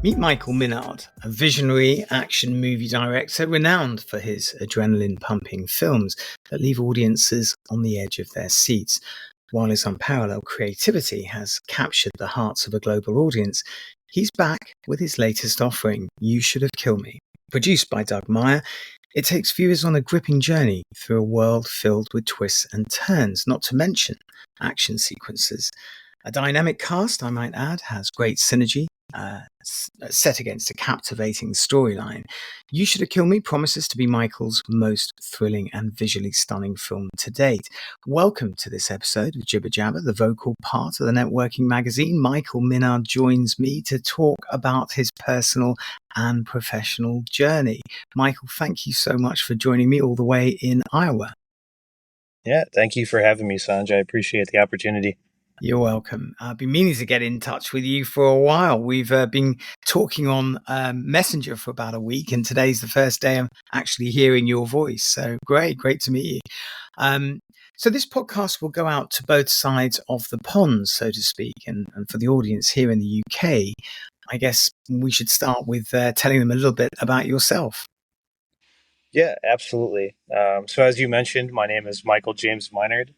Meet Michael Minard, a visionary action movie director renowned for his adrenaline-pumping films that leave audiences on the edge of their seats. While his unparalleled creativity has captured the hearts of a global audience, he's back with his latest offering, You Should Have Killed Me. Produced by Doug Myer, it takes viewers on a gripping journey through a world filled with twists and turns, not to mention action sequences. A dynamic cast, I might add, has great synergy, set against a captivating storyline. You Should Have Killed Me promises to be Michael's most thrilling and visually stunning film to date. Welcome to this episode of Jibber Jabber, the vocal part of the networking magazine. Michael Minard joins me to talk about his personal and professional journey. Michael, thank you so much for joining me all the way in Iowa. Yeah, thank you for having me, Sanj. I appreciate the opportunity. You're welcome. I've been meaning to get in touch with you for a while. We've been talking on Messenger for about a week, and today's the first day I'm actually hearing your voice. So great to meet you. So this podcast will go out to both sides of the pond, so to speak, and for the audience here in the UK, I guess we should start with telling them a little bit about yourself. Yeah, absolutely. So as you mentioned, my name is Michael James Minard.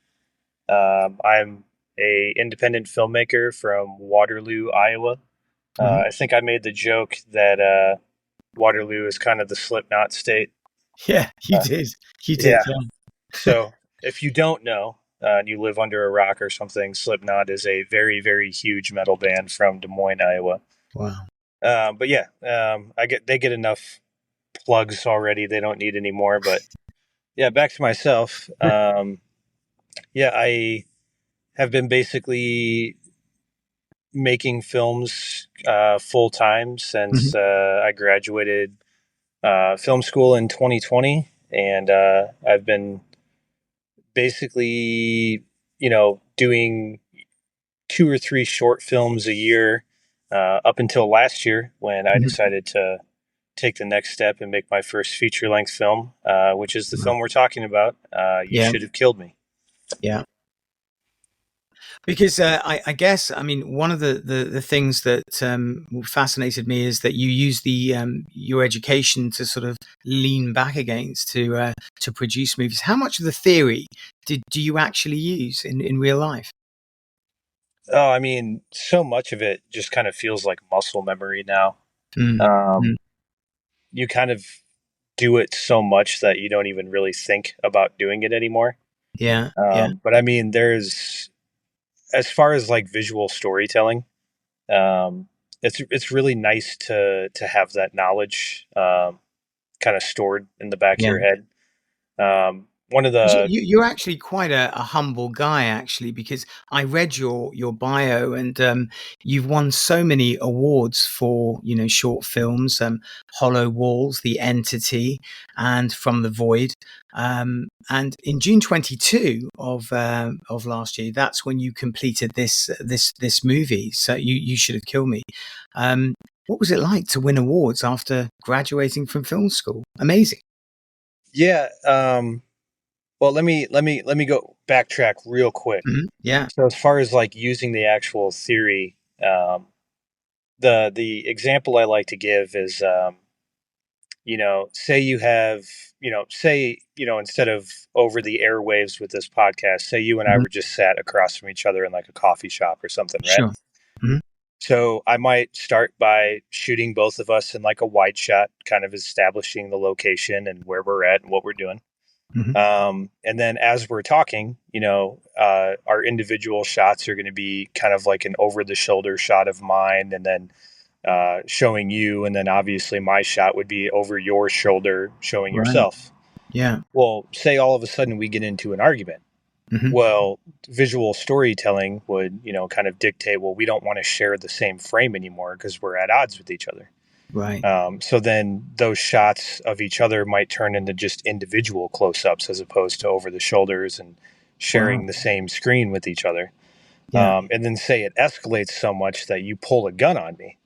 I'm a independent filmmaker from Waterloo, Iowa. I think I made the joke that Waterloo is kind of the Slipknot state. Yeah, you did. Yeah. So if you don't know, and you live under a rock or something, Slipknot is a very, very huge metal band from Des Moines, Iowa. Wow. But yeah, they get enough plugs already. They don't need any more. But yeah, back to myself. Yeah, I have been basically making films full time since I graduated film school in 2020, and I've been basically, doing 2 or 3 short films a year up until last year when I decided to take the next step and make my first feature length film, which is the film we're talking about. You Should Have Killed Me. Yeah. Because I guess, I mean, one of the things that fascinated me is that you use your education to sort of lean back against to produce movies. How much of the theory do you actually use in real life? Oh, I mean, so much of it just kind of feels like muscle memory now. You kind of do it so much that you don't even really think about doing it anymore. Yeah. But I mean, as far as like visual storytelling, it's really nice to have that knowledge kind of stored in the back of your head. One of the You're actually quite a humble guy, actually, because I read your bio, and you've won so many awards for short films, Hollow Walls, The Entity, and From the Void. And in June 22 of last year, that's when you completed this movie. So you Should Have Killed Me. What was it like to win awards after graduating from film school? Amazing. Yeah. Well, let me go backtrack real quick. Yeah. So as far as like using the actual theory, the example I like to give is, say you have, instead of over the airwaves with this podcast, say you and I were just sat across from each other in like a coffee shop or something, right? Sure. So I might start by shooting both of us in like a wide shot, kind of establishing the location and where we're at and what we're doing. And then as we're talking, our individual shots are going to be kind of like an over the shoulder shot of mine, and then showing you. And then obviously my shot would be over your shoulder showing yourself. Yeah. Well, say all of a sudden we get into an argument. Well, visual storytelling would, kind of dictate, well, we don't want to share the same frame anymore because we're at odds with each other. Right. So then those shots of each other might turn into just individual close-ups as opposed to over the shoulders and sharing the same screen with each other. Yeah. And then say it escalates so much that you pull a gun on me.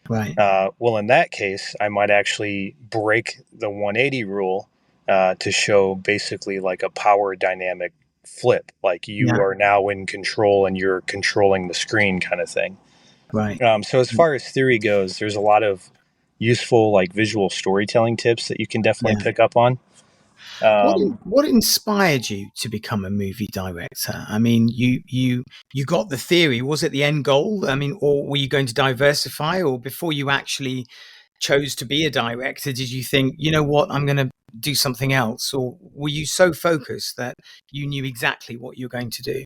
Right. Well, in that case, I might actually break the 180 rule to show basically like a power dynamic flip, like you are now in control and you're controlling the screen kind of thing. Right. So as far as theory goes, there's a lot of useful like visual storytelling tips that you can definitely Yeah. pick up on. What inspired you to become a movie director? I mean, you got the theory. Was it the end goal? I mean, or were you going to diversify? Or before you actually chose to be a director, did you think, you know what, I'm going to do something else? Or were you so focused that you knew exactly what you were going to do?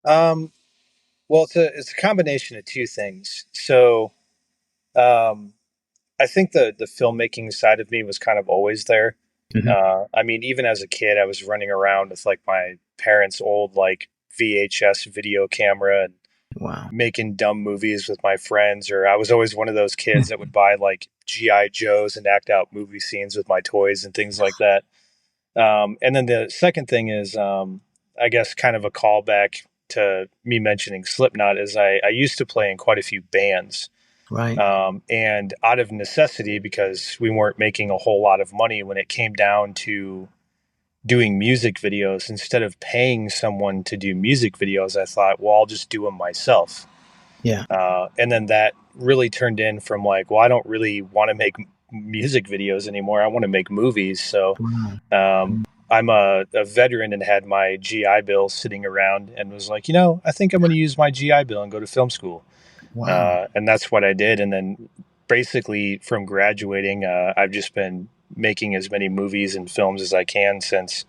Um, well, it's a combination of two things. So um, I think the filmmaking side of me was kind of always there. Hmm. I mean, even as a kid, I was running around with like my parents' old like VHS video camera and Wow. making dumb movies with my friends. Or I was always one of those kids that would buy like GI Joes and act out movie scenes with my toys and things like that. And then the second thing is, I guess, kind of a callback to me mentioning Slipknot. Is I used to play in quite a few bands. Right. And out of necessity, because we weren't making a whole lot of money when it came down to doing music videos, instead of paying someone to do music videos, I thought, well, I'll just do them myself. Yeah. And then that really turned in from like, well, I don't really want to make music videos anymore. I want to make movies. So Wow. um, I'm a veteran and had my GI Bill sitting around and was like, I think I'm going to use my GI Bill and go to film school. Wow. And that's what I did. And then basically from graduating, I've just been making as many movies and films as I can since,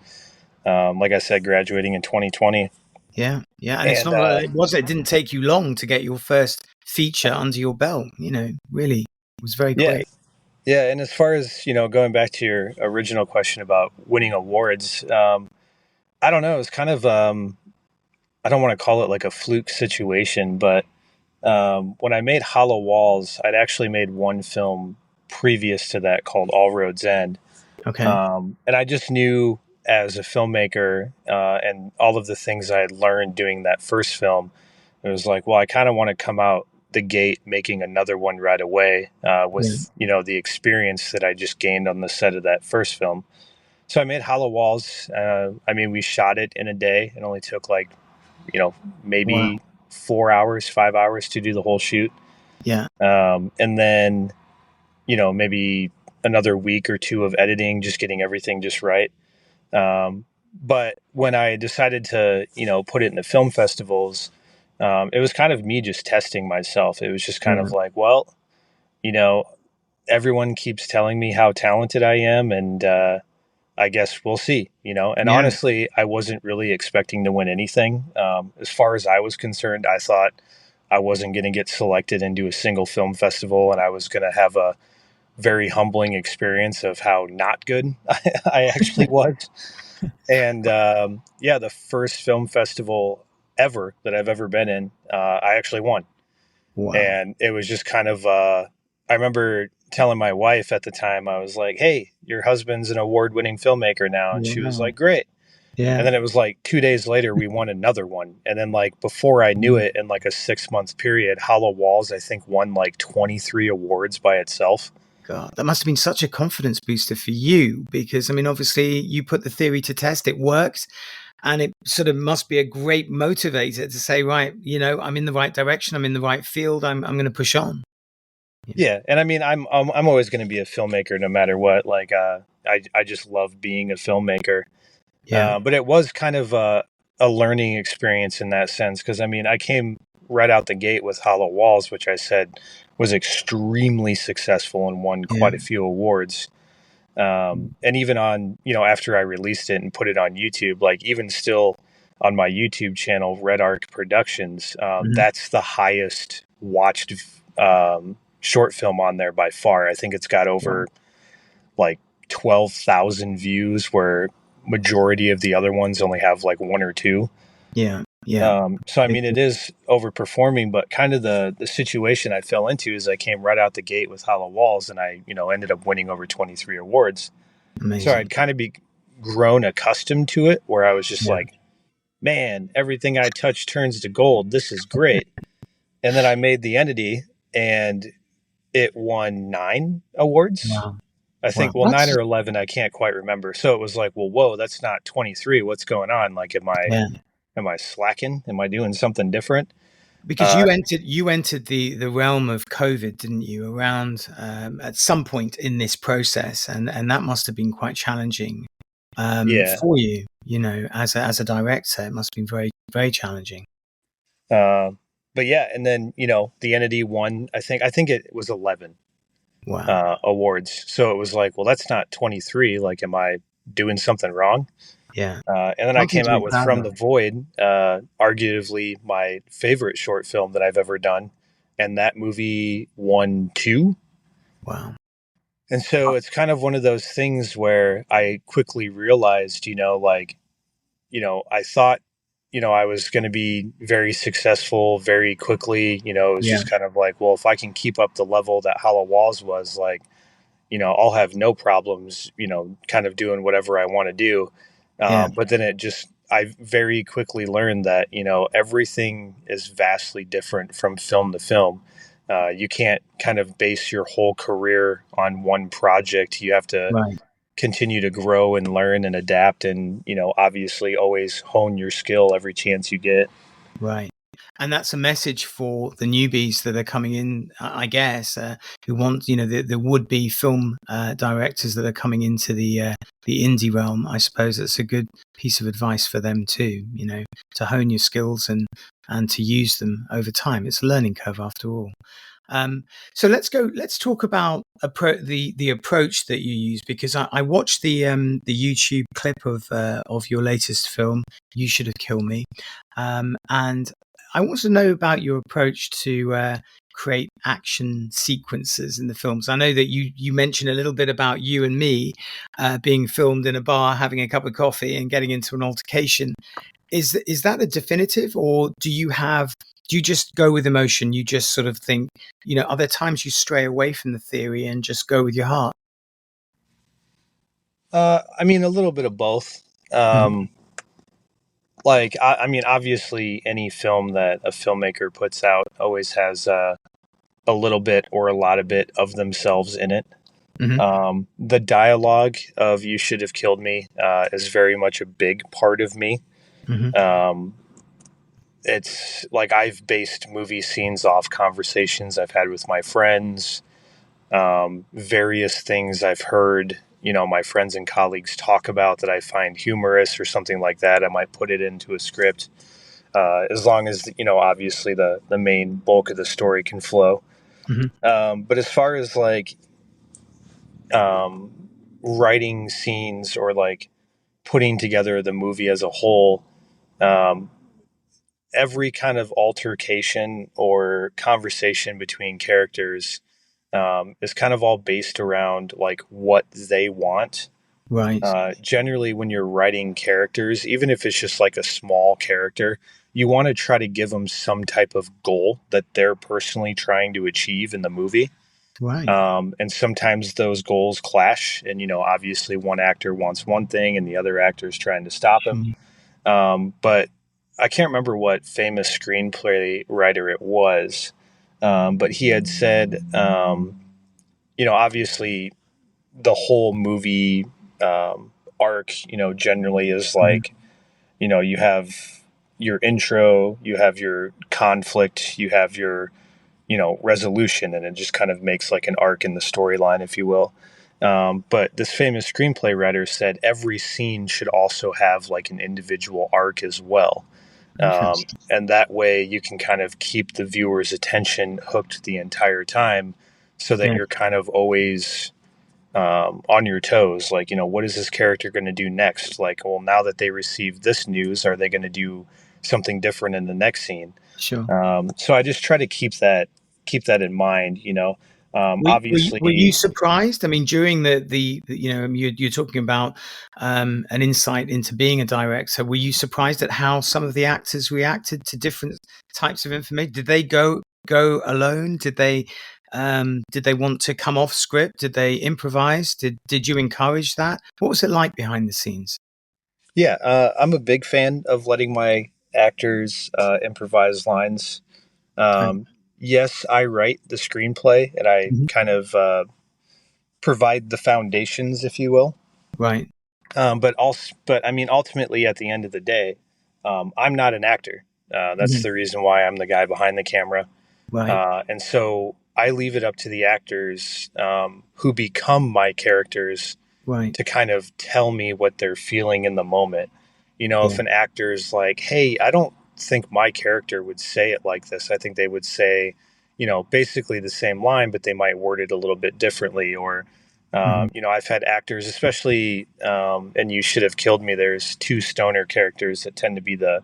like I said, graduating in 2020. Yeah. Yeah. And it's And not like it didn't take you long to get your first feature under your belt. Really, it was very yeah, quick. yeah. And as far as, going back to your original question about winning awards, I don't know. It's kind of, I don't want to call it like a fluke situation, but when I made Hollow Walls, I'd actually made one film previous to that called All Roads End. Okay. And I just knew as a filmmaker and all of the things I had learned doing that first film, it was like, well, I kind of want to come out the gate making another one right away Yeah. with, the experience that I just gained on the set of that first film. So I made Hollow Walls. I mean, we shot it in a day. It only took like, Wow. maybe 4 hours, 5 hours to do the whole shoot. Yeah. And then, maybe another week or two of editing, just getting everything just right. But when I decided to, put it in the film festivals, it was kind of me just testing myself. It was just kind Yeah. of like, well, you know, everyone keeps telling me how talented I am, and I guess we'll see, And Yeah. honestly, I wasn't really expecting to win anything. As far as I was concerned, I thought I wasn't going to get selected into a single film festival, and I was going to have a very humbling experience of how not good I actually was. And yeah, the first film festival ever that I've ever been in, I actually won. Wow. And it was just kind of, I remember telling my wife at the time, I was like, hey, your husband's an award winning filmmaker now. And she was Wow. like, great. And Yeah. then it was like 2 days later, we won another one. And then, like, before I knew Mm. it, in like a 6 month period, Hollow Walls, I think, won like 23 awards by itself. God, that must have been such a confidence booster for you because, I mean, obviously you put the theory to test, it worked, and it sort of must be a great motivator to say, right, I'm in the right direction, I'm in the right field, I'm going to push on. Yeah, and I mean, I'm always going to be a filmmaker no matter what. Like, I just love being a filmmaker. Yeah. But it was kind of a learning experience in that sense because I mean, I came right out the gate with Hollow Walls, which I said was extremely successful and won Yeah. quite a few awards. And even on, after I released it and put it on YouTube, like even still on my YouTube channel, Red Arc Productions, Mhm. that's the highest watched short film on there by far. I think it's got Wow. over like 12,000 views, where majority of the other ones only have like one or two. Yeah. Yeah. So I mean, it is overperforming, but kind of the situation I fell into is I came right out the gate with Hollow Walls, and I ended up winning over 23 awards. So Amazing. I'd kind of be grown accustomed to it, where I was just Yeah. like, man, everything I touch turns to gold. This is great. And then I made the entity, and it won 9 awards. Wow. I Wow. think, well, nine That's, or 11, I can't quite remember. So it was like, well, whoa, that's not 23. What's going on? Like, am yeah. I slacking? Am I doing something different? Because you entered the realm of COVID, didn't you? Around at some point in this process, and that must have been quite challenging Yeah. for you. You know, as a director, it must have been very very challenging. But yeah, and then the entity won. I think it was 11 Wow. awards. So it was like, well, that's not 23. Like, am I doing something wrong? Yeah. And then I Something came to out be with proud From of. the Void, arguably my favorite short film that I've ever done. And that movie won two. Wow. And so it's kind of one of those things where I quickly realized, like, I thought, I was going to be very successful very quickly. It was Yeah. just kind of like, well, if I can keep up the level that Hollow Walls was, like, I'll have no problems, kind of doing whatever I want to do. Yeah. But then I very quickly learned that, everything is vastly different from film to film. You can't kind of base your whole career on one project. You have to Right. continue to grow and learn and adapt and, obviously always hone your skill every chance you get. Right. And that's a message for the newbies that are coming in, I guess, who want, the would-be film directors that are coming into the indie realm. I suppose it's a good piece of advice for them too, to hone your skills and to use them over time. It's a learning curve after all. Um, so let's talk about the approach that you use, because I watched the YouTube clip of your latest film, You Should Have Killed Me, and I want to know about your approach to create action sequences in the films. I know that you mentioned a little bit about You and Me being filmed in a bar, having a cup of coffee, and getting into an altercation. Is that a definitive, or do you just go with emotion? You just sort of think, are there times you stray away from the theory and just go with your heart? I mean, a little bit of both. Mhm. Like, I mean, obviously, any film that a filmmaker puts out always has a little bit or a lot of bit of themselves in it. Mhm. The dialogue of You Should Have Killed Me is very much a big part of me. Mhm. Um, it's like I've based movie scenes off conversations I've had with my friends, various things I've heard, my friends and colleagues talk about that I find humorous or something like that. I might put it into a script, as long as, obviously the main bulk of the story can flow. Mhm. But as far as like um, writing scenes or like putting together the movie as a whole, um, every kind of altercation or conversation between characters is kind of all based around like what they want. Right. Generally, when you're writing characters, even if it's just like a small character, you want to try to give them some type of goal that they're personally trying to achieve in the movie. Right. And sometimes those goals clash, and obviously one actor wants one thing and the other actor is trying to stop him. Mhm. But I can't remember what famous screenplay writer it was, but he had said, obviously the whole movie arc, generally is Mhm. like, you have your intro, you have your conflict, you have your, resolution, and it just kind of makes like an arc in the storyline, if you will. But this famous screenplay writer said every scene should also have like an individual arc as well. Interesting. And that way you can kind of keep the viewer's attention hooked the entire time so that Yeah. you're kind of always on your toes. Like, what is this character going to do next? Like, well, now that they received this news, are they going to do something different in the next scene? Sure. So I just try to keep that in mind. Were you Obviously, surprised? I mean, during you're talking about an insight into being a director. Were you surprised at how some of the actors reacted to different types of information? Did they go alone? Did they want to come off script? Did they improvise? Did you encourage that? What was it like behind the scenes? yeah, I'm a big fan of letting my actors improvise lines. Right. Yes, I write the screenplay and I Mhm. kind of provide the foundations, if you will. Right. But I mean, ultimately, at the end of the day, I'm not an actor. That's the reason why I'm the guy behind the camera. Right. And so I leave it up to the actors who become my characters Right. to kind of tell me what they're feeling in the moment. You know, Yeah. if an actor's like, hey, I don't think my character would say it like this. I think they would say, you know, basically the same line, but they might word it a little bit differently. Or, Hmm. you know, I've had actors, especially, and You Should Have Killed Me. There's two stoner characters that tend to be the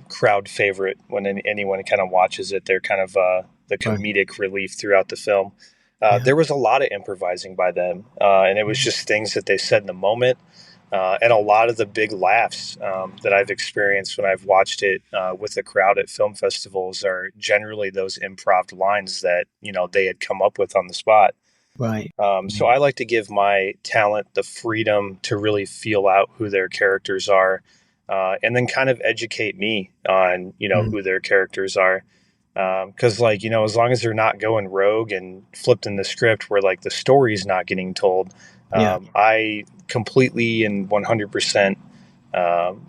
crowd favorite when anyone kind of watches it. They're kind of the Right. comedic relief throughout the film. Yeah. There was a lot of improvising by them, and it was just things that they said in the moment, and a lot of the big laughs that I've experienced when I've watched it with the crowd at film festivals are generally those improv lines that you know they had come up with on the spot. Right. So I like to give my talent the freedom to really feel out who their characters are, and then kind of educate me on you know Mm. who their characters are. Because like you know, as long as they're not going rogue and flipped in the script where like the story's not getting told, Yeah. I completely and 100%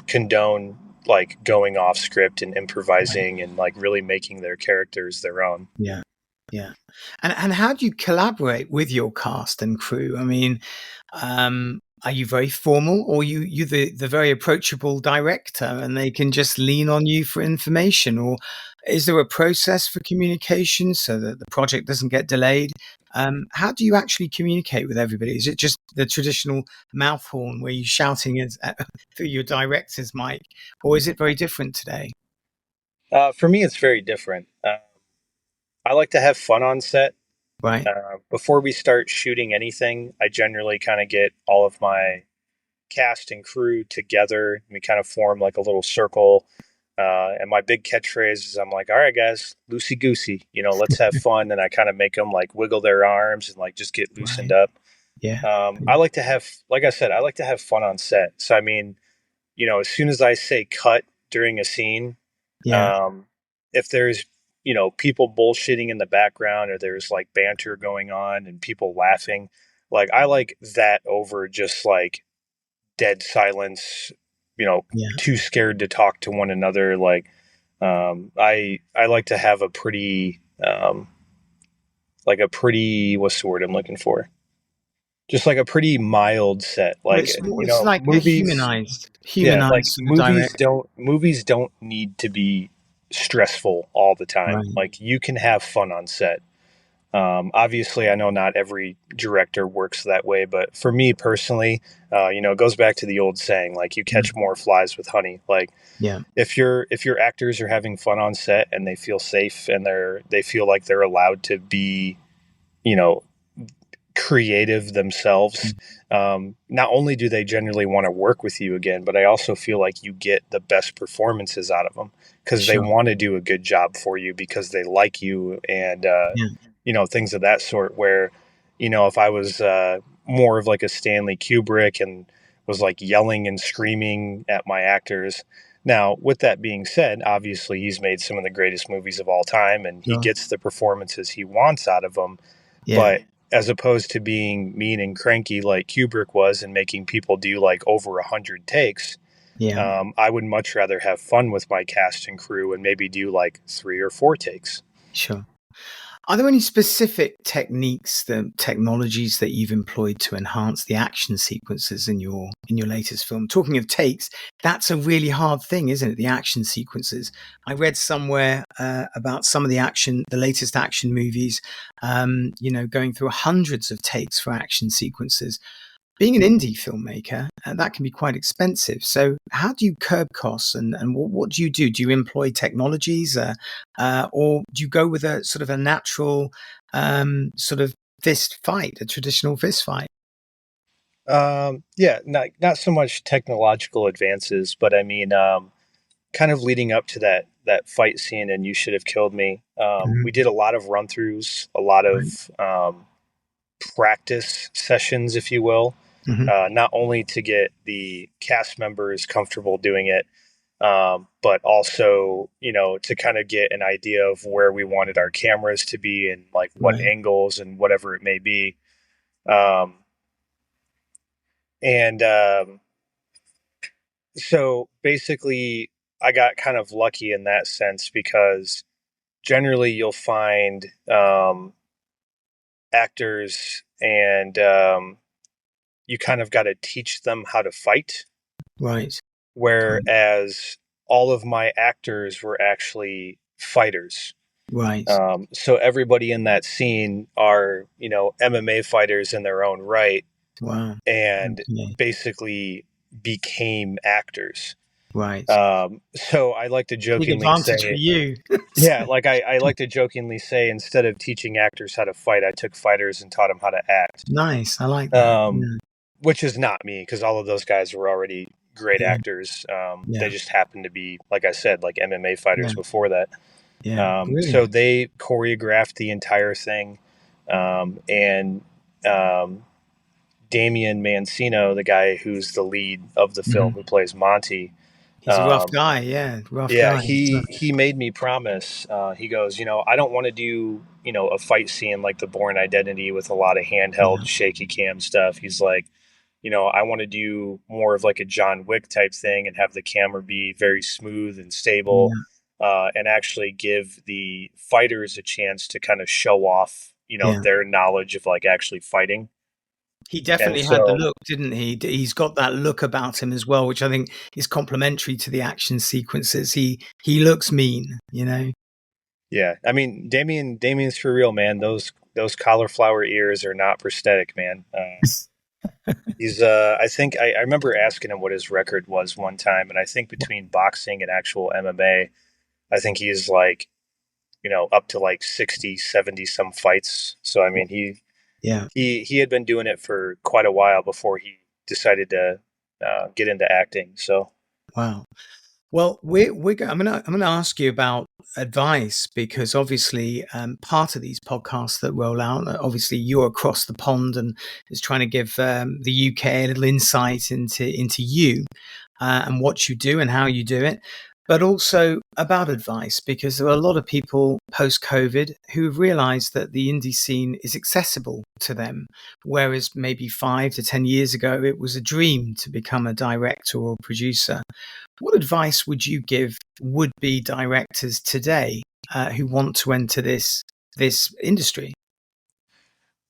condone like going off script and Right. improvising and like really making their characters their own. Yeah. Yeah. And how do you collaborate with your cast and crew? I mean, are you very formal, or you the very approachable director, and they can just lean on you for information? Or is there a process for communication so that the project doesn't get delayed? How do you actually communicate with everybody? Is it just the traditional mouth horn where you're shouting through your director's mic, or is it very different today? For me, it's very different. I like to have fun on set. Right. Before we start shooting anything, I generally kind of get all of my cast and crew together. And we kind of form like a little circle. And my big catchphrase is I'm like, all right, guys, loosey goosey, you know, let's have fun. And I kind of make them like wiggle their arms and like just get loosened Right. up. Yeah. I like to have, like I said, I like to have fun on set. So, I mean, you know, as soon as I say cut during a scene, Yeah. um, if there's, you know, people bullshitting in the background or there's like banter going on and people laughing, like I like that over just like dead silence, you know, Yeah. too scared to talk to one another. Like, I like to have like a pretty, what's the word I'm looking for? Just like a pretty mild set. Well, Like, you it's know, like a movies, yeah, like humanized sort of direct. movies don't need to be stressful all the time. Right. Like you can have fun on set. Obviously, I know not every director works that way, but for me personally, you know, it goes back to the old saying, like you Mm. catch more flies with honey. Like Yeah. if your actors are having fun on set and they feel safe and they feel like they're allowed to be, you know, creative themselves, Mm. not only do they generally want to work with you again, but I also feel like you get the best performances out of them because they Sure. want to do a good job for you because they like you and, Yeah. you know, things of that sort. Where, you know, if I was more of like a Stanley Kubrick and was like yelling and screaming at my actors. Now, with that being said, obviously he's made some of the greatest movies of all time and he Sure. gets the performances he wants out of them. Yeah. But as opposed to being mean and cranky like Kubrick was and making people do like over 100 takes, Yeah. I would much rather have fun with my cast and crew and maybe do like 3 or 4 takes. Sure. Are there any specific techniques, the technologies that you've employed to enhance the action sequences in your latest film? Talking of takes, that's a really hard thing, isn't it? The action sequences. I read somewhere about some of the latest action movies, you know, going through hundreds of takes for action sequences. Being an indie filmmaker, that can be quite expensive. So, how do you curb costs, and what do you do? Do you employ technologies, or do you go with a sort of a natural sort of fist fight, a traditional fist fight? Yeah, not so much technological advances, but I mean, kind of leading up to that fight scene and You Should Have Killed Me. We Mhm. did a lot of run throughs, a lot Right. of practice sessions, if you will, Hmm. not only to get the cast members comfortable doing it, but also, you know, to kind of get an idea of where we wanted our cameras to be and like what Right. angles and whatever it may be. Um, and So basically, I got kind of lucky in that sense because generally you'll find actors and you kind of got to teach them how to fight. Right. Whereas all of my actors were actually fighters. Right. So everybody in that scene are, MMA fighters in their own right Wow. and Okay. basically became actors. Right. So I like to Big jokingly advantage for say, you. yeah, like I like to jokingly say, instead of teaching actors how to fight, I took fighters and taught them how to act. Nice. I like that. Which is not me because all of those guys were already great Yeah. actors. They Yeah. just happened to be, like I said, like MMA Yeah. fighters before that. Yeah. So Brilliant. they choreographed the entire thing. And Damian Mancino, the guy who's the lead of the film, who plays Monty, He's a rough guy. Yeah. Rough yeah, guy. he made me promise. He goes, I don't want to do, a fight scene like the Bourne Identity with a lot of handheld Yeah. shaky cam stuff. He's like, I want to do more of like a John Wick type thing and have the camera be very smooth and stable, Yeah. and actually give the fighters a chance to kind of show off, Yeah. their knowledge of like actually fighting. He And definitely had the so, look, didn't he? He's got that look about him as well, which I think is complementary to the action sequences. He looks mean, you know. yeah, I mean, Damien's for real, man. Those cauliflower ears are not prosthetic, man. He's I think I remember asking him what his record was one time, and I think between boxing and actual MMA, I think he's like, up to like 60, 70 some fights. So I mean, Yeah. he had been doing it for quite a while before he decided to get into acting. So Wow. Well, I'm gonna ask you about advice because obviously part of these podcasts that roll out, obviously you're across the pond and is trying to give the UK a little insight into you and what you do and how you do it, but also about advice because there are a lot of people post COVID who have realised that the indie scene is accessible to them, whereas maybe 5 to 10 years ago it was a dream to become a director or producer. What advice would you give would-be directors today who want to enter this industry?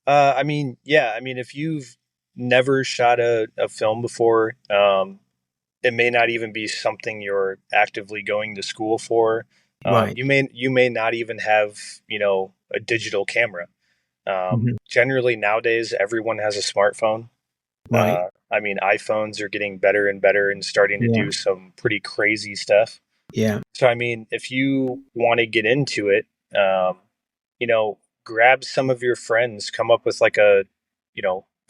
I mean, yeah, I mean, if you've never shot a film before, it may not even be something you're actively going to school for. Right. You may not even have, a digital camera. Hmm. Generally nowadays, everyone has a smartphone. Right. I mean, iPhones are getting better and better and starting to Yeah. do some pretty crazy stuff. Yeah. So, I mean, if you want to get into it, you know, grab some of your friends, come up with like a,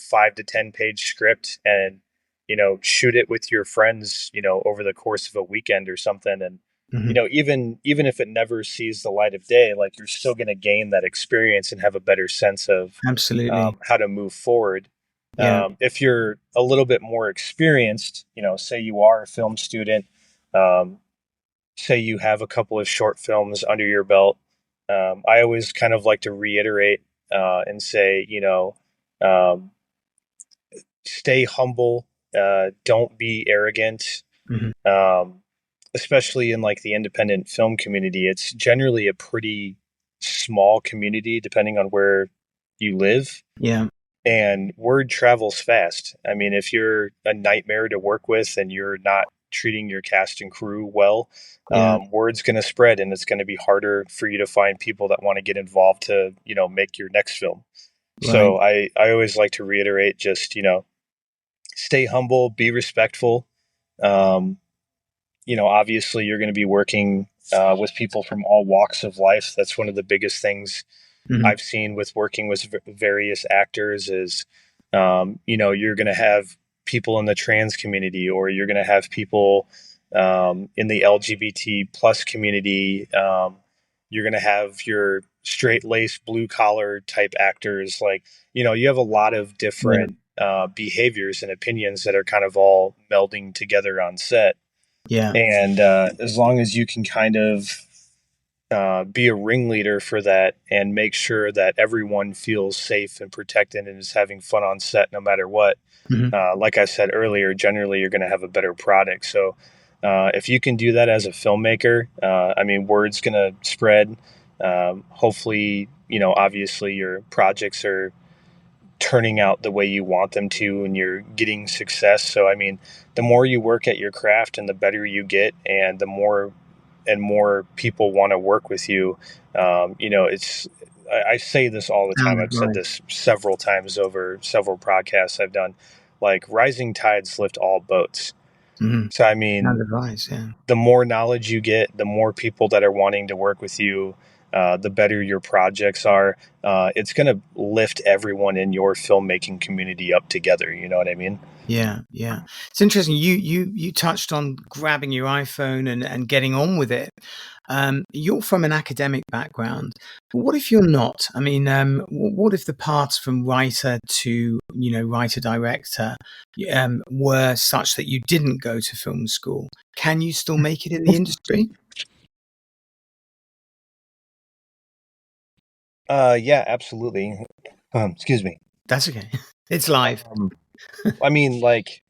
5 to 10 page script and, shoot it with your friends, over the course of a weekend or something. And, Hmm. even if it never sees the light of day, like you're still going to gain that experience and have a better sense of Absolutely. how to move forward. Yeah. If you're a little bit more experienced, say you are a film student, um, say you have a couple of short films under your belt, I always kind of like to reiterate and say, um, stay humble, don't be arrogant, Hmm. um, especially in like the independent film community. It's generally a pretty small community, depending on where you live. Yeah. And word travels fast. I mean, if you're a nightmare to work with and you're not treating your cast and crew well, Yeah. word's going to spread, and it's going to be harder for you to find people that want to get involved to, make your next film. Right. So I always like to reiterate, just, stay humble, be respectful. Um, obviously you're going to be working with people from all walks of life. That's one of the biggest things Hmm. I've seen with working with various actors is, you're going to have people in the trans community, or you're going to have people in the LGBT plus community. You're going to have your straight laced blue collar type actors. Like, you have a lot of Yeah. different behaviors and opinions that are kind of all melding together on set. Yeah. And as long as you can kind of be a ringleader for that and make sure that everyone feels safe and protected and is having fun on set no matter what. Hmm. Like I said earlier, generally you're going to have a better product. So If you can do that as a filmmaker, I mean, word's going to spread. Hopefully, obviously your projects are turning out the way you want them to and you're getting success. So, I mean, the more you work at your craft and the better you get, and the more and more people want to work with you. I say this all the time. I've said this several times over several podcasts I've done. Like, rising tides lift all boats. Mm-hmm. So, I mean, the more knowledge you get, the more people that are wanting to work with you, the better your projects are. It's going to lift everyone in your filmmaking community up together. You know what I mean? Yeah. It's interesting. You touched on grabbing your iPhone and getting on with it. You're from an academic background. But what if you're not? I mean, what if the paths from writer to writer director were such that you didn't go to film school? Can you still make it in the industry? Yeah, absolutely. Excuse me. That's okay. It's live. I mean, like,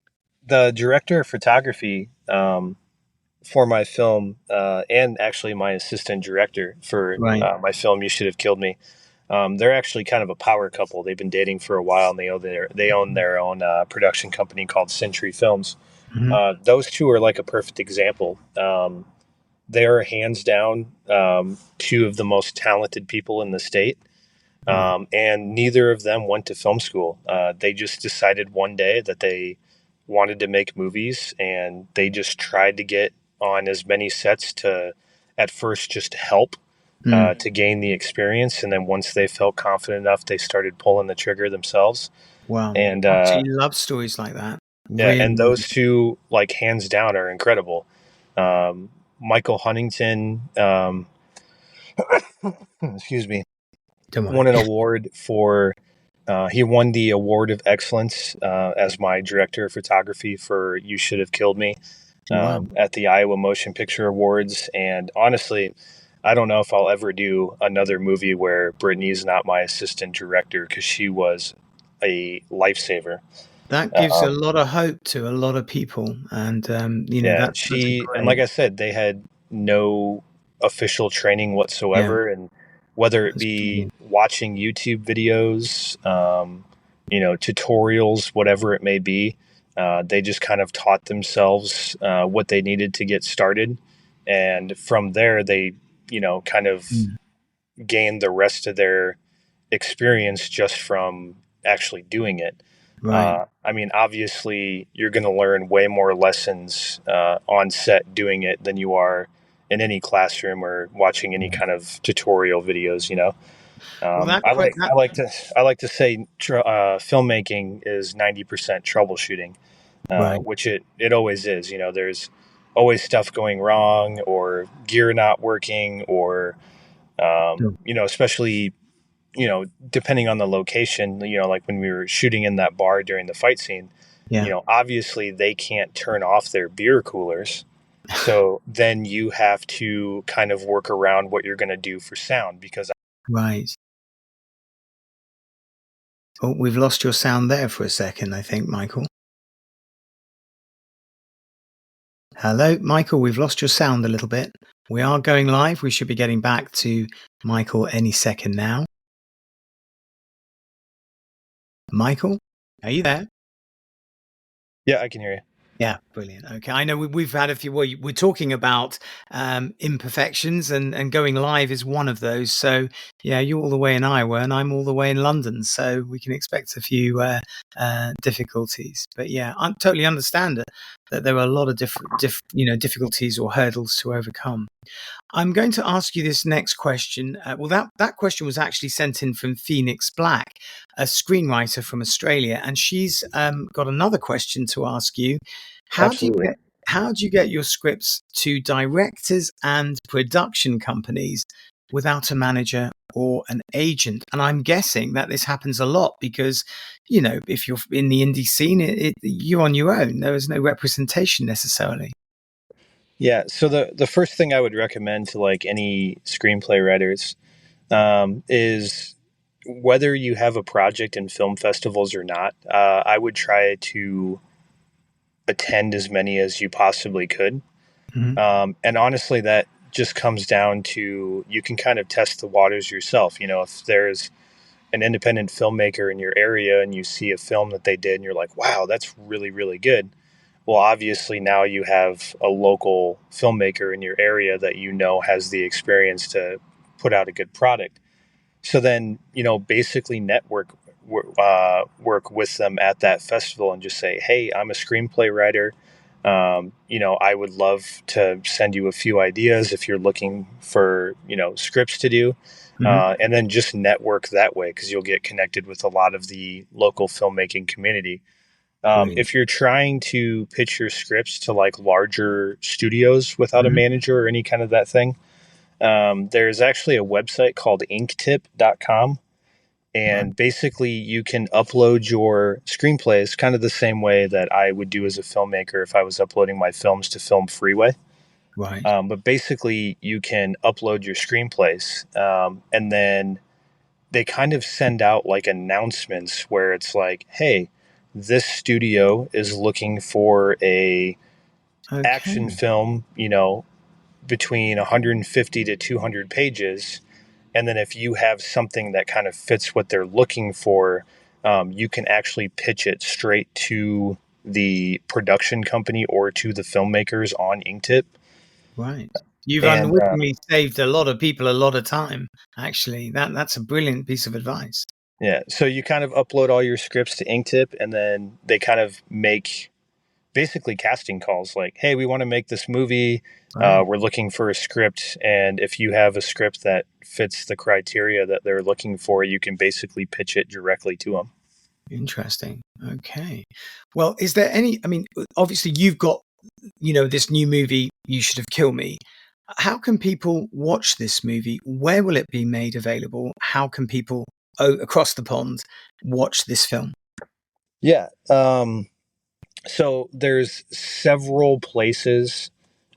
the director of photography for my film, and actually my assistant director for my film, You Should Have Killed Me. They're actually kind of a power couple. They've been dating for a while, and they own their own production company called Century Films. Mm-hmm. Those two are like a perfect example. They are hands down two of the most talented people in the state. And neither of them went to film school. They just decided one day that they wanted to make movies, and they just tried to get on as many sets to, at first, just help to gain the experience. And then once they felt confident enough, they started pulling the trigger themselves. Wow. And Actually love stories like that. yeah, Really. and those two, like, hands down, are incredible. Michael Huntington, excuse me, won an award for. He won the Award of Excellence as my director of photography for You Should Have Killed Me at the Iowa Motion Picture Awards. And honestly, I don't know if I'll ever do another movie where Brittany's not my assistant director, because she was a lifesaver. That gives a lot of hope to a lot of people. And, that's and great. like I said, they had no official training whatsoever. And whether it be watching YouTube videos, tutorials, whatever it may be, they just kind of taught themselves what they needed to get started. And from there, they, kind of gained the rest of their experience just from actually doing it. I mean, obviously, you're going to learn way more lessons on set doing it than you are in any classroom or watching any kind of tutorial videos. I like to say filmmaking is 90% troubleshooting, which it always is. There's always stuff going wrong, or gear not working, or especially depending on the location, like when we were shooting in that bar during the fight scene, obviously they can't turn off their beer coolers. So then you have to kind of work around what you're going to do for sound, because. Oh, we've lost your sound there for a second, I think, Michael. Hello, Michael, we've lost your sound a little bit. We are going live. We should be getting back to Michael any second now. Michael, are you there? Yeah, I can hear you. Yeah, brilliant. Okay, I know we've had a few. Well, we're talking about imperfections, and going live is one of those. So, yeah, you're all the way in Iowa, and I'm all the way in London, so we can expect a few difficulties. But yeah, I totally understand that there are a lot of difficulties or hurdles to overcome. I'm going to ask you this next question. That question was actually sent in from Phoenix Black, a screenwriter from Australia, and she's got another question to ask you. How do you get your scripts to directors and production companies without a manager or an agent? And I'm guessing that this happens a lot because, if you're in the indie scene, you're on your own. There is no representation necessarily. Yeah, so the first thing I would recommend to, like, any screenplay writers is, whether you have a project in film festivals or not, I would try to attend as many as you possibly could. And honestly, that just comes down to, you can kind of test the waters yourself. If there's an independent filmmaker in your area and you see a film that they did and you're like, wow, that's really, really good. Well, obviously now you have a local filmmaker in your area that has the experience to put out a good product. So then, basically work with them at that festival and just say, hey, I'm a screenplay writer. I would love to send you a few ideas if you're looking for, scripts to do. And then just network that way, because you'll get connected with a lot of the local filmmaking community. If you're trying to pitch your scripts to like larger studios without a manager or any kind of that thing, there's actually a website called inktip.com. And basically you can upload your screenplays kind of the same way that I would do as a filmmaker if I was uploading my films to Film Freeway. Right. But basically you can upload your screenplays, and then they kind of send out like announcements where it's like, hey, this studio is looking for a action film, between 150 to 200 pages. And then if you have something that kind of fits what they're looking for, you can actually pitch it straight to the production company or to the filmmakers on Inktip. Right. You've unwittingly saved a lot of people a lot of time, actually. That's a brilliant piece of advice. Yeah. So you kind of upload all your scripts to Inktip, and then they kind of make basically casting calls like, hey, we want to make this movie. We're looking for a script. And if you have a script that fits the criteria that they're looking for, you can basically pitch it directly to them. Interesting. Okay. Well, is there obviously you've got, this new movie, You Should Have Killed Me. How can people watch this movie? Where will it be made available? How can people across the pond watch this film? Yeah. So there's several places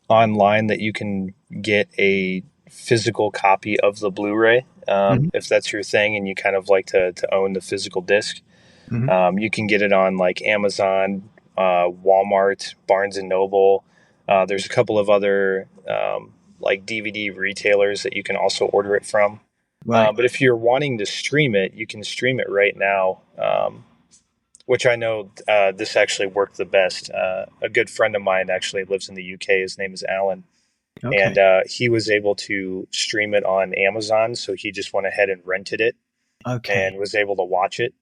online that you can get a physical copy of the Blu-ray, if that's your thing and you kind of like to own the physical disc. You can get it on like Amazon, Walmart, Barnes and Noble. There's a couple of other like DVD retailers that you can also order it from. But if you're wanting to stream it, you can stream it right now, which I know this actually worked the best. A good friend of mine actually lives in the UK. His name is Alan. And he was able to stream it on Amazon. So he just went ahead and rented it and was able to watch it.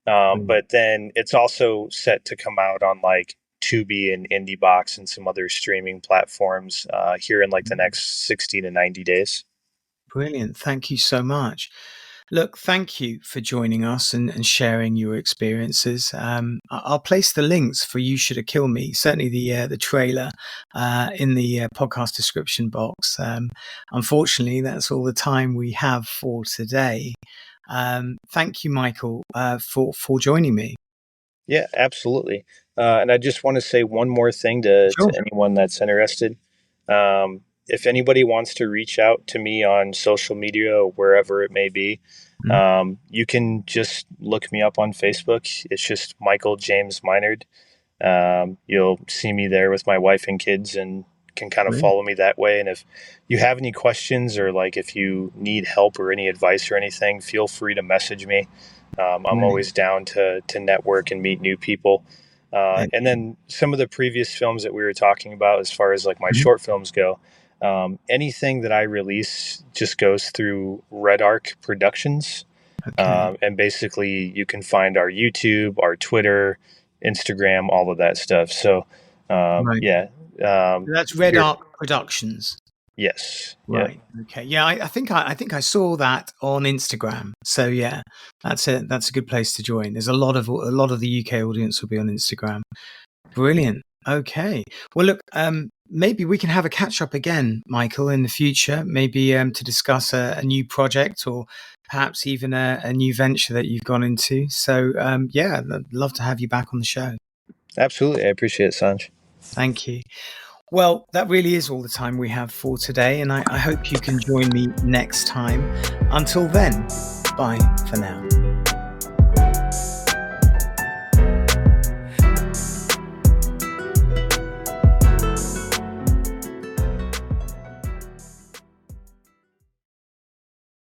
But then it's also set to come out on like Tubi and IndieBox and some other streaming platforms here in like the next 60 to 90 days. Brilliant. Thank you so much. Look, thank you for joining us and sharing your experiences. I'll place the links for You Should Have Killed Me, certainly the trailer, in the podcast description box. Unfortunately, that's all the time we have for today. Thank you, Michael, for joining me. Yeah, absolutely. And I just want to say one more thing to anyone that's interested. If anybody wants to reach out to me on social media or wherever it may be, you can just look me up on Facebook. It's just Michael James Minard. You'll see me there with my wife and kids and can kind of follow me that way. And if you have any questions or like if you need help or any advice or anything, feel free to message me. I'm always down to network and meet new people. And then some of the previous films that we were talking about, as far as like my short films go, anything that I release just goes through Red Arc Productions. And basically you can find our YouTube, our Twitter, Instagram, all of that stuff. So, yeah. That's Red Arc Productions. Yes. Right. Yeah. Okay. Yeah. I think I saw that on Instagram. So yeah, that's a good place to join. There's a lot of the UK audience will be on Instagram. Brilliant. Okay. Well, look, maybe we can have a catch up again, Michael, in the future, maybe to discuss a new project or perhaps even a new venture that you've gone into. So yeah, I'd love to have you back on the show. Absolutely. I appreciate it, Sanj. Thank you. Well, that really is all the time we have for today, and I hope you can join me next time. Until then, bye for now.